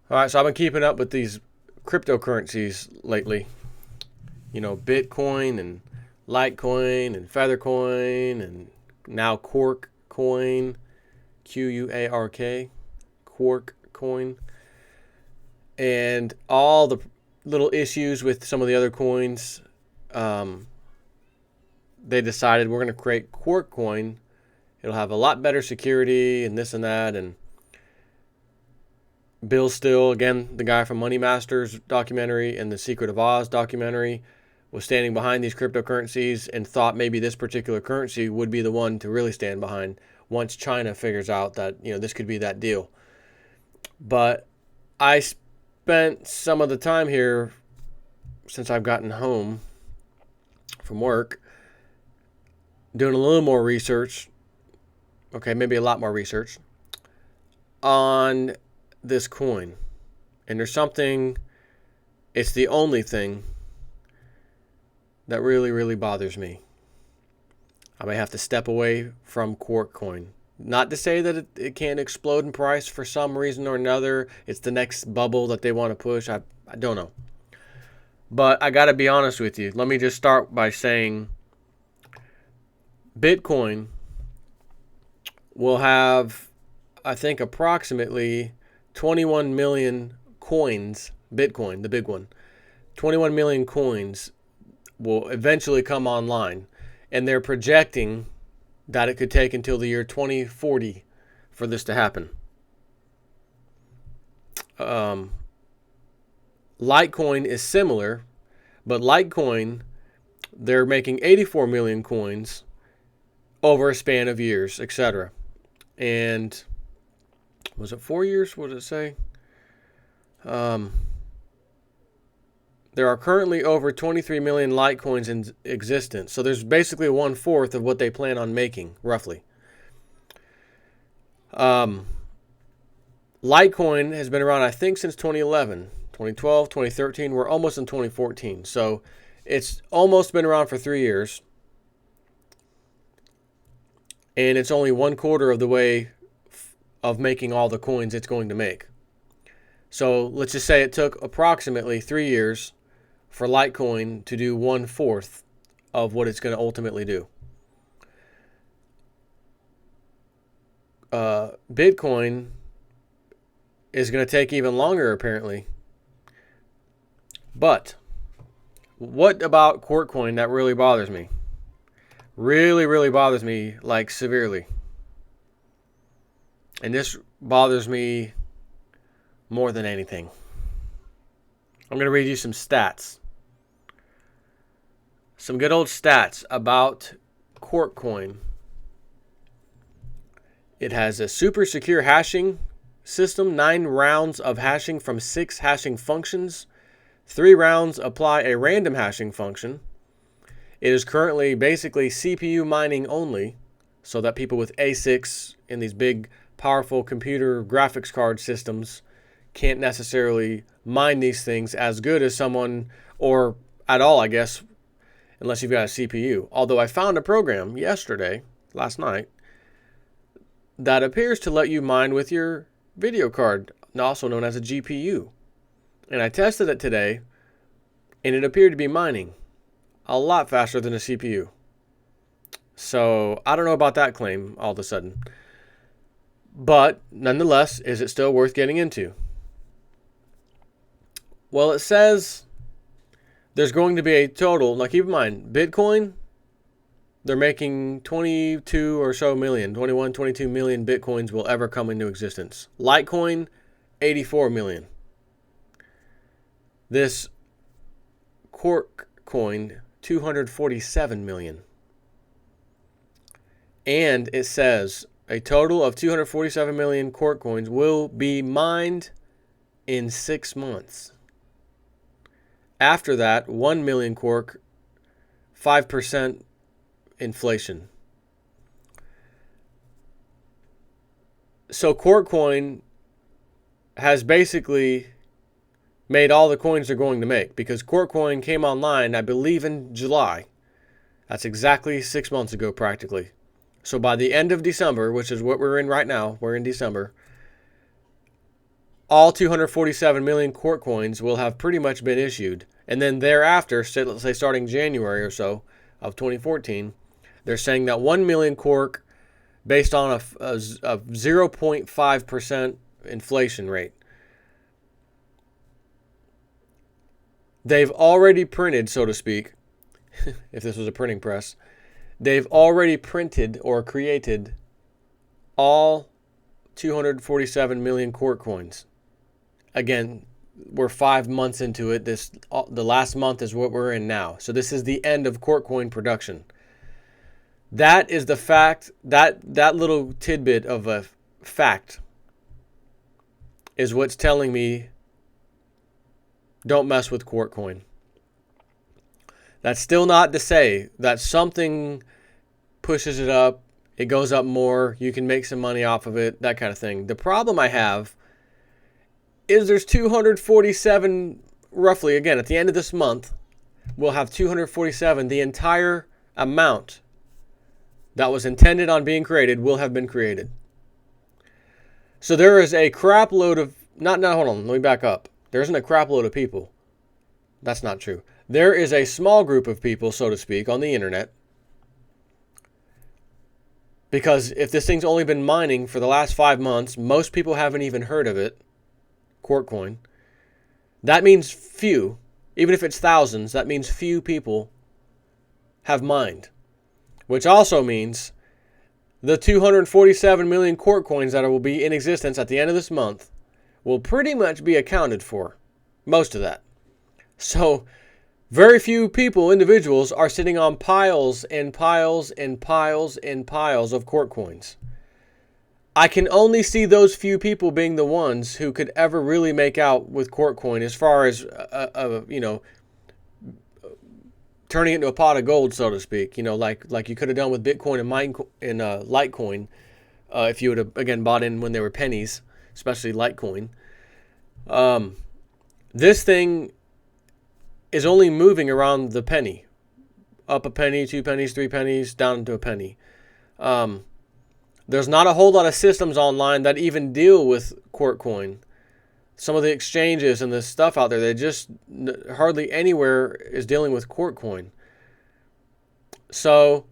All right, so I've been keeping up with these cryptocurrencies lately. You know, Bitcoin and Litecoin and Feathercoin and now Quarkcoin, Quark, Quarkcoin, and all the little issues with some of the other coins. Um, they decided we're going to create Quarkcoin. It'll have a lot better security and this and that. And Bill Still, again, the guy from Money Masters documentary and the Secret of Oz documentary, was standing behind these cryptocurrencies and thought maybe this particular currency would be the one to really stand behind once China figures out that, this could be that deal. But I spent some of the time here since I've gotten home from work doing a little more research, okay, maybe a lot more research on this coin. And there's something, it's the only thing that really, really bothers me. I may have to step away from Quarkcoin. Not to say that it can't explode in price for some reason or another. It's the next bubble that they want to push. I don't know. But I got to be honest with you. Let me just start by saying Bitcoin will have, I think, approximately 21 million coins. Bitcoin, the big one. 21 million coins will eventually come online. And they're projecting that it could take until the year 2040 for this to happen. Litecoin is similar, but Litecoin, they're making 84 million coins over a span of years, etc. And was it 4 years? What did it say? There are currently over 23 million Litecoins in existence. So there's basically 1/4 of what they plan on making, roughly. Litecoin has been around, I think, since 2011, 2012, 2013. We're almost in 2014. So it's almost been around for 3 years. And it's only 1/4 of the way of making all the coins it's going to make. So let's just say it took approximately 3 years for Litecoin to do 1/4 of what it's going to ultimately do. Bitcoin is going to take even longer, apparently. But what about Quarkcoin that really bothers me? Really, really bothers me, like severely. And this bothers me more than anything. I'm going to read you some stats. Some good old stats about Quarkcoin. It has a super secure hashing system, 9 rounds of hashing from 6 hashing functions. 3 rounds apply a random hashing function. It is currently basically CPU mining only, so that people with ASICs in these big, powerful computer graphics card systems can't necessarily mine these things as good as someone, or at all, I guess, unless you've got a CPU. Although I found a program last night, that appears to let you mine with your video card, also known as a GPU. And I tested it today, and it appeared to be mining a lot faster than a CPU. So I don't know about that claim all of a sudden. But nonetheless, is it still worth getting into? Well, it says there's going to be a total. Now keep in mind, Bitcoin, they're making 22 or so million, 21, 22 million Bitcoins will ever come into existence. Litecoin, 84 million. This Quarkcoin, 247 million. And it says a total of 247 million Quarkcoins will be mined in 6 months. After that, 1 million Quark, 5% inflation. So Quarkcoin has basically made all the coins they're going to make, because Quarkcoin came online, I believe, in July. That's exactly 6 months ago, practically. So by the end of December, which is what we're in right now, we're in December, all 247 million Quarkcoins will have pretty much been issued. And then thereafter, let's say starting January or so of 2014, they're saying that 1 million Quark based on a 0.5% inflation rate. They've already printed, so to speak, if this was a printing press, they've already printed or created all 247 million Quarkcoins. Again, we're 5 months into it. The last month is what we're in now. So this is the end of Quarkcoin production. That is the fact. That little tidbit of a fact is what's telling me don't mess with Quarkcoin. That's still not to say that something pushes it up, it goes up more, you can make some money off of it, that kind of thing. The problem I have is there's 247, roughly, again, at the end of this month, we'll have 247. The entire amount that was intended on being created will have been created. So there is a crap load of, hold on, let me back up. There isn't a crap load of people. That's not true. There is a small group of people, so to speak, on the internet. Because if this thing's only been mining for the last 5 months, most people haven't even heard of it, Quarkcoin. That means few. Even if it's thousands, that means few people have mined. Which also means the 247 million Quarkcoins that will be in existence at the end of this month will pretty much be accounted for. Most of that. So, very few people, individuals, are sitting on piles and piles and piles and piles of Quarkcoins. I can only see those few people being the ones who could ever really make out with Quarkcoin as far as, turning it into a pot of gold, so to speak. Like you could have done with Bitcoin and Litecoin if you would have, again, bought in when they were pennies, especially Litecoin. This thing is only moving around the penny. Up a penny, 2 pennies, 3 pennies, down to a penny. There's not a whole lot of systems online that even deal with Quarkcoin. Some of the exchanges and the stuff out there, they just hardly anywhere is dealing with Quarkcoin. So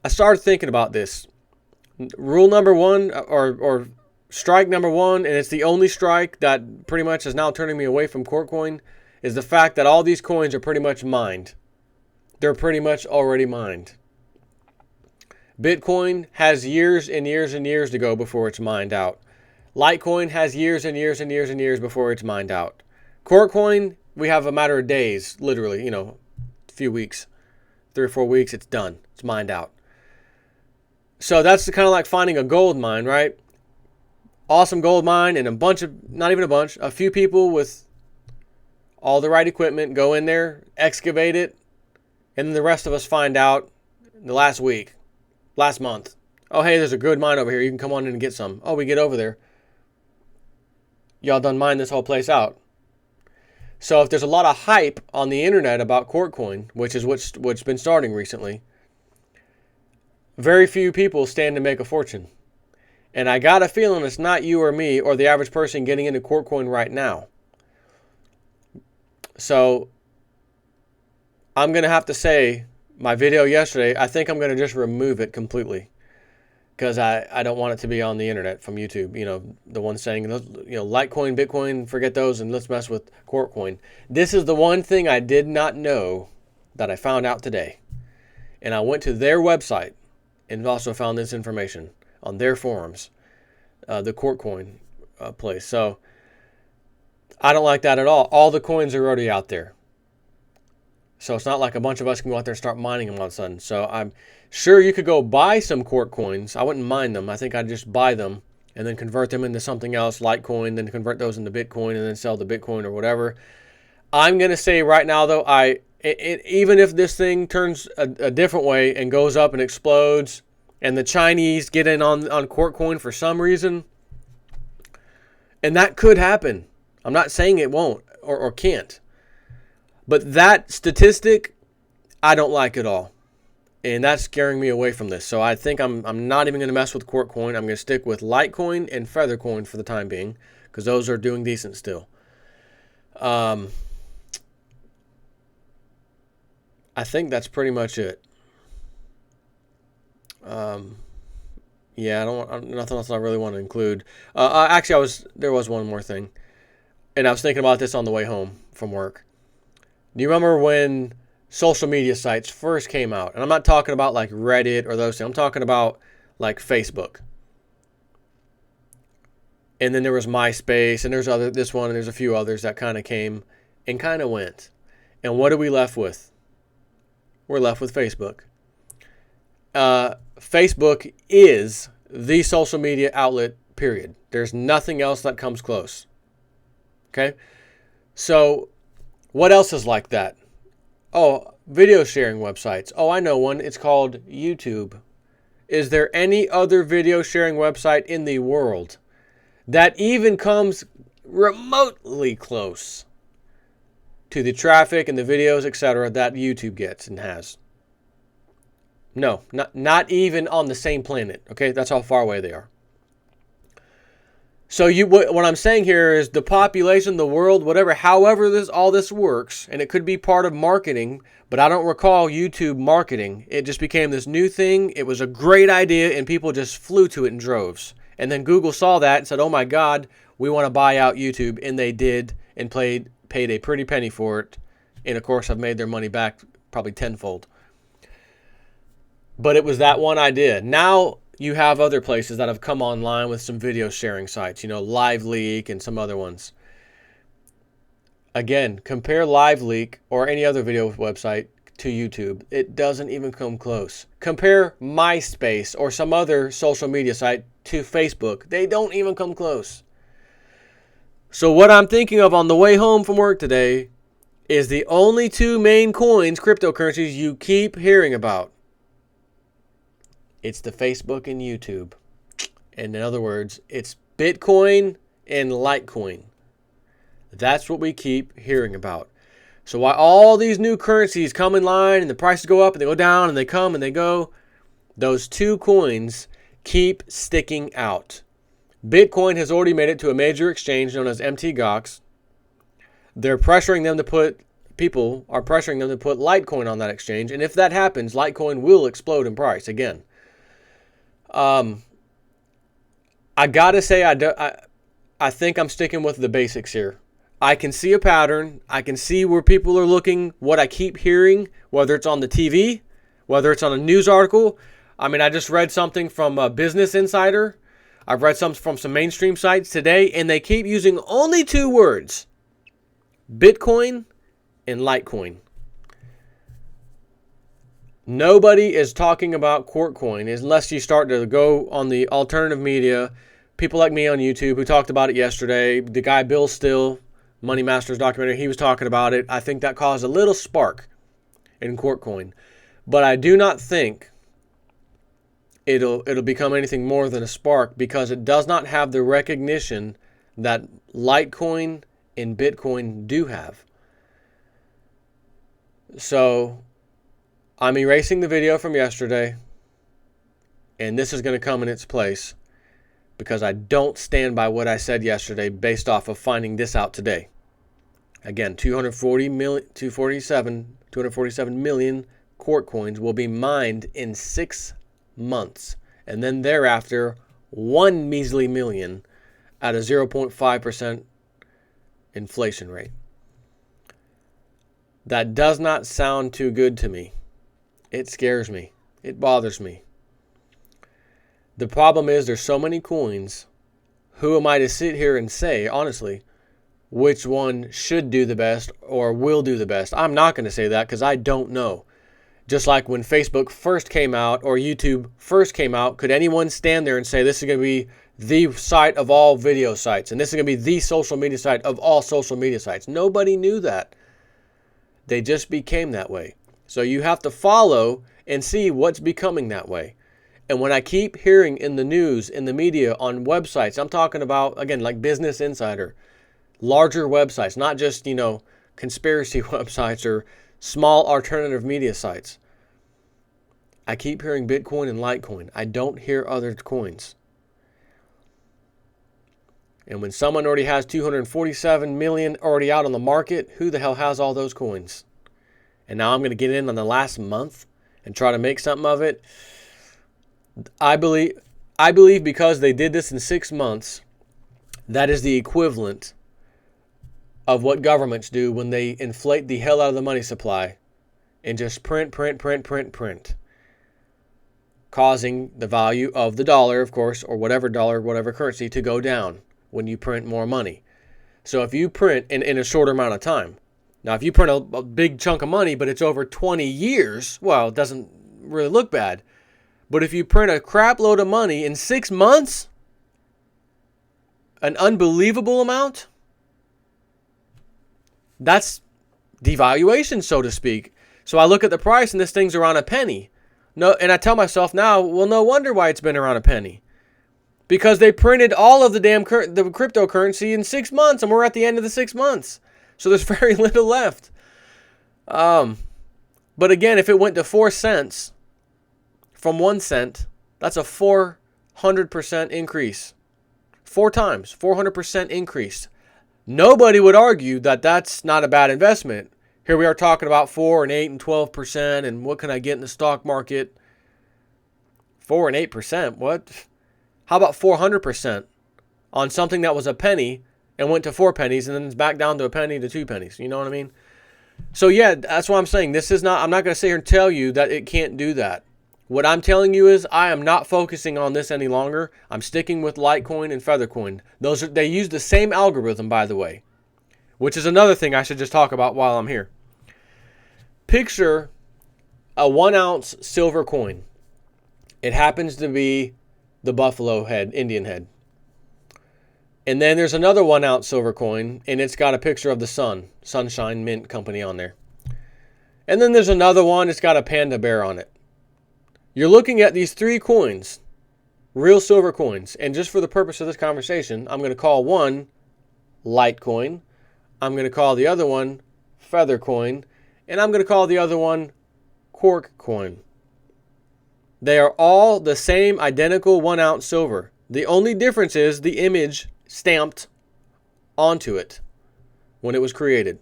I started thinking about this. Rule number one, or strike number one, and it's the only strike that pretty much is now turning me away from Quarkcoin, is the fact that all these coins are pretty much mined. They're pretty much already mined. Bitcoin has years and years and years to go before it's mined out. Litecoin has years and years and years and years before it's mined out. Quarkcoin, we have a matter of days, literally, a few weeks. 3 or 4 weeks, it's done. It's mined out. So that's kind of like finding a gold mine, right? Awesome gold mine, and a few people with all the right equipment go in there, excavate it, and then the rest of us find out the last month. Oh, hey, there's a good mine over here. You can come on in and get some. Oh, we get over there. Y'all done mined this whole place out. So if there's a lot of hype on the internet about Quarkcoin, which is what's been starting recently, very few people stand to make a fortune. And I got a feeling it's not you or me or the average person getting into Quarkcoin right now. So I'm going to have to say, my video yesterday, I think I'm going to just remove it completely. Because I don't want it to be on the internet from YouTube. The one saying, Litecoin, Bitcoin, forget those, and let's mess with Quarkcoin. This is the one thing I did not know that I found out today. And I went to their website and also found this information on their forums, the Quarkcoin place. So I don't like that at all. All the coins are already out there. So it's not like a bunch of us can go out there and start mining them all of a sudden. So I'm sure you could go buy some Quarkcoins. I wouldn't mine them. I think I'd just buy them and then convert them into something else, Litecoin, then convert those into Bitcoin and then sell the Bitcoin or whatever. I'm going to say right now, though, even if this thing turns a different way and goes up and explodes and the Chinese get in on Quarkcoin for some reason, and that could happen. I'm not saying it won't or can't. But that statistic, I don't like at all. And that's scaring me away from this. So I think I'm not even going to mess with Quarkcoin. I'm going to stick with Litecoin and Feathercoin for the time being. because those are doing decent still. I think that's pretty much it. Yeah, nothing else I really want to include. Actually, there was one more thing, and I was thinking about this on the way home from work. Do you remember when social media sites first came out? And I'm not talking about like Reddit or those things. I'm talking about like Facebook. And then there was MySpace, and there's this one, and there's a few others that kind of came and kind of went. And what are we left with? We're left with Facebook. Facebook is the social media outlet, period. There's nothing else that comes close. Okay? So, what else is like that? Oh, video sharing websites. Oh, I know one. It's called YouTube. Is there any other video sharing website in the world that even comes remotely close to the traffic and the videos, etc., that YouTube gets and has? No, not even on the same planet. Okay, that's how far away they are. So what I'm saying here is the population, the world, whatever, however all this works, and it could be part of marketing, but I don't recall YouTube marketing. It just became this new thing. It was a great idea, and people just flew to it in droves. And then Google saw that and said, "Oh my God, we want to buy out YouTube," and they did, and paid a pretty penny for it, and of course have made their money back probably tenfold. But it was that one idea. Now you have other places that have come online with some video sharing sites, LiveLeak and some other ones. Again, compare LiveLeak or any other video website to YouTube. It doesn't even come close. Compare MySpace or some other social media site to Facebook. They don't even come close. So what I'm thinking of on the way home from work today is the only two main coins, cryptocurrencies, you keep hearing about. It's the Facebook and YouTube. And in other words, it's Bitcoin and Litecoin. That's what we keep hearing about. So while all these new currencies come in line and the prices go up and they go down and they come and they go, those two coins keep sticking out. Bitcoin has already made it to a major exchange known as MTGOX. People are pressuring them to put Litecoin on that exchange. And if that happens, Litecoin will explode in price again. I gotta say, I think I'm sticking with the basics here. I can see a pattern. I can see where people are looking, what I keep hearing, whether it's on the TV, whether it's on a news article. I mean, I just read something from Business Insider. I've read some from some mainstream sites today, and they keep using only two words: Bitcoin and Litecoin. Nobody is talking about Quarkcoin unless you start to go on the alternative media. People like me on YouTube who talked about it yesterday. The guy Bill Still, Money Masters documentary, he was talking about it. I think that caused a little spark in Quarkcoin. But I do not think it'll become anything more than a spark, because it does not have the recognition that Litecoin and Bitcoin do have. So I'm erasing the video from yesterday, and this is going to come in its place, because I don't stand by what I said yesterday based off of finding this out today. Again, 247 million Quarkcoins will be mined in 6 months, and then thereafter 1 measly million at a 0.5% inflation rate. That does not sound too good to me. It scares me. It bothers me. The problem is there's so many coins. Who am I to sit here and say, honestly, which one should do the best or will do the best? I'm not going to say that because I don't know. Just like when Facebook first came out or YouTube first came out, could anyone stand there and say this is going to be the site of all video sites and this is going to be the social media site of all social media sites? Nobody knew that. They just became that way. So you have to follow and see what's becoming that way. And when I keep hearing in the news, in the media, on websites, I'm talking about, again, like Business Insider, larger websites, not just, conspiracy websites or small alternative media sites. I keep hearing Bitcoin and Litecoin. I don't hear other coins. And when someone already has 247 million already out on the market, who the hell has all those coins? And now I'm going to get in on the last month and try to make something of it. I believe because they did this in 6 months, that is the equivalent of what governments do when they inflate the hell out of the money supply and just print, causing the value of the dollar, of course, or whatever currency to go down when you print more money. So if you print in a shorter amount of time, now if you print a big chunk of money, but it's over 20 years, well, it doesn't really look bad. But if you print a crap load of money in 6 months, an unbelievable amount, that's devaluation, so to speak. So I look at the price and this thing's around a penny. No, and I tell myself now, well, no wonder why it's been around a penny. Because they printed all of the cryptocurrency in 6 months, and we're at the end of the 6 months. So there's very little left. But again, if it went to 4 cents from 1 cent, that's a 400% increase. 4 times, 400% increase. Nobody would argue that that's not a bad investment. Here we are talking about 4 and 8 and 12%, and what can I get in the stock market? 4 and 8%, what? How about 400% on something that was a penny and went to 4 pennies and then it's back down to a penny to 2 pennies? You know what I mean? So yeah, that's what I'm saying. I'm not going to sit here and tell you that it can't do that. What I'm telling you is I am not focusing on this any longer. I'm sticking with Litecoin and Feathercoin. They use the same algorithm, by the way, which is another thing I should just talk about while I'm here. Picture a 1 ounce silver coin. It happens to be the buffalo head, Indian head. And then there's another 1 ounce silver coin, and it's got a picture of the sun, Sunshine Mint Company on there. And then there's another one, it's got a panda bear on it. You're looking at these 3 coins, real silver coins. And just for the purpose of this conversation, I'm going to call one Litecoin. I'm going to call the other one Feathercoin. And I'm going to call the other one Quarkcoin. They are all the same identical 1 ounce silver. The only difference is the image stamped onto it when it was created.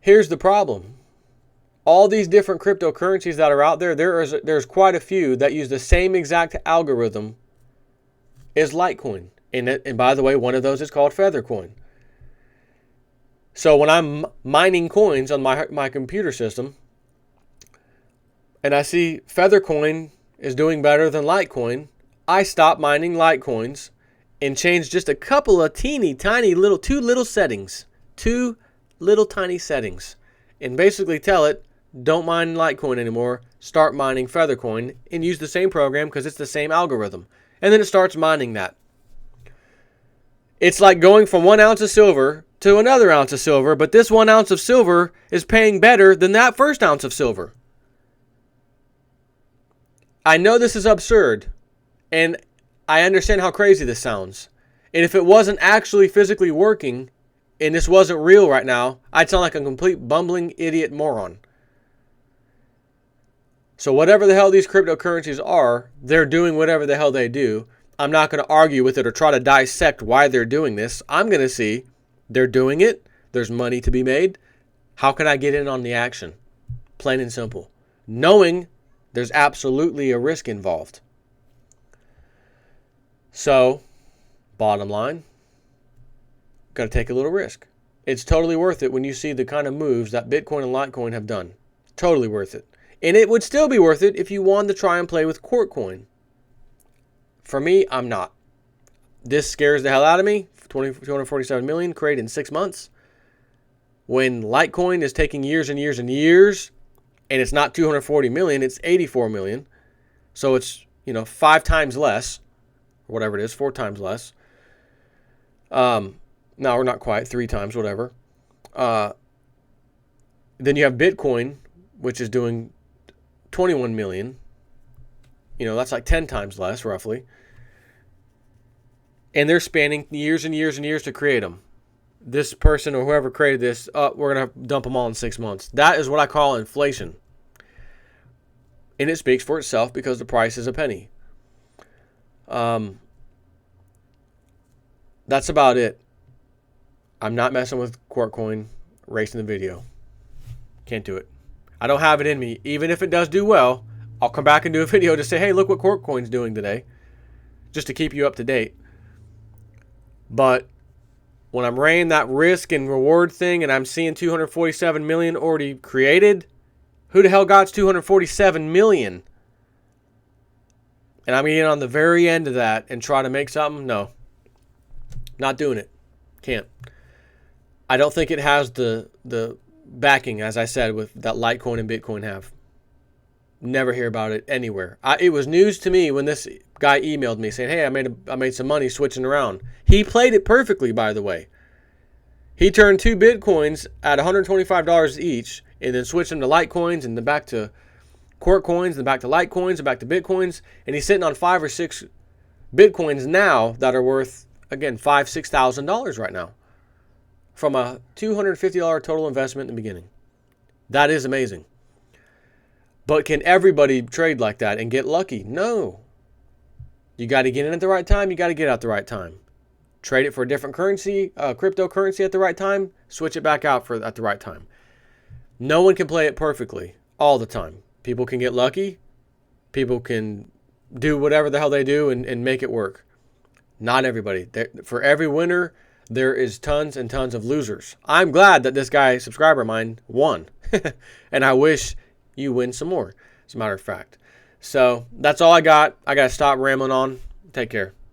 Here's the problem. All these different cryptocurrencies that are out there, there's quite a few that use the same exact algorithm as Litecoin. And by the way, one of those is called Feathercoin. So when I'm mining coins on my computer system, and I see Feathercoin is doing better than Litecoin, I stop mining Litecoins and change just a couple of teeny tiny little, 2 little settings. 2 little tiny settings. And basically tell it, don't mine Litecoin anymore, start mining Feathercoin, and use the same program because it's the same algorithm. And then it starts mining that. It's like going from 1 ounce of silver to another ounce of silver, but this 1 ounce of silver is paying better than that first ounce of silver. I know this is absurd, and I understand how crazy this sounds. And if it wasn't actually physically working, and this wasn't real right now, I'd sound like a complete bumbling idiot moron. So whatever the hell these cryptocurrencies are, they're doing whatever the hell they do. I'm not going to argue with it or try to dissect why they're doing this. I'm going to see they're doing it. There's money to be made. How can I get in on the action? Plain and simple. Knowing there's absolutely a risk involved. So, bottom line, got to take a little risk. It's totally worth it when you see the kind of moves that Bitcoin and Litecoin have done. Totally worth it. And it would still be worth it if you wanted to try and play with Quarkcoin. For me, I'm not. This scares the hell out of me. 247 million created in 6 months. When Litecoin is taking years and years and years, and it's not 240 million, it's 84 million. So it's, 5 times less, or whatever it is, 4 times less. No, we're not quite, 3 times, whatever. Then you have Bitcoin, which is doing 21 million. That's like 10 times less, roughly. And they're spanning years and years and years to create them. This person or whoever created this, we're going to dump them all in 6 months. That is what I call inflation. And it speaks for itself because the price is a penny. That's about it. I'm not messing with Quarkcoin racing the video. Can't do it. I don't have it in me. Even if it does do well, I'll come back and do a video to say, hey, look what Quarkcoin's doing today, just to keep you up to date. But when I'm weighing that risk and reward thing and I'm seeing 247 million already created, who the hell got 247 million? And I'm getting on the very end of that and try to make something? No. Not doing it. Can't. I don't think it has the backing, as I said, with that Litecoin and Bitcoin have. Never hear about it anywhere. It was news to me when this guy emailed me saying, hey, I made some money switching around. He played it perfectly, by the way. He turned 2 Bitcoins at $125 each and then switched them to Litecoins and then back to Quarkcoins and then back to Litecoins and back to Bitcoins. And he's sitting on 5 or 6 Bitcoins now that are worth, again, $5,000, $6,000 right now from a $250 total investment in the beginning. That is amazing. But can everybody trade like that and get lucky? No. You got to get in at the right time. You got to get out at the right time. Trade it for a different currency, cryptocurrency at the right time. Switch it back out at the right time. No one can play it perfectly all the time. People can get lucky. People can do whatever the hell they do and make it work. Not everybody. For every winner, there is tons and tons of losers. I'm glad that this guy, subscriber of mine, won. And I wish you win some more, as a matter of fact. So that's all I got. I got to stop rambling on. Take care.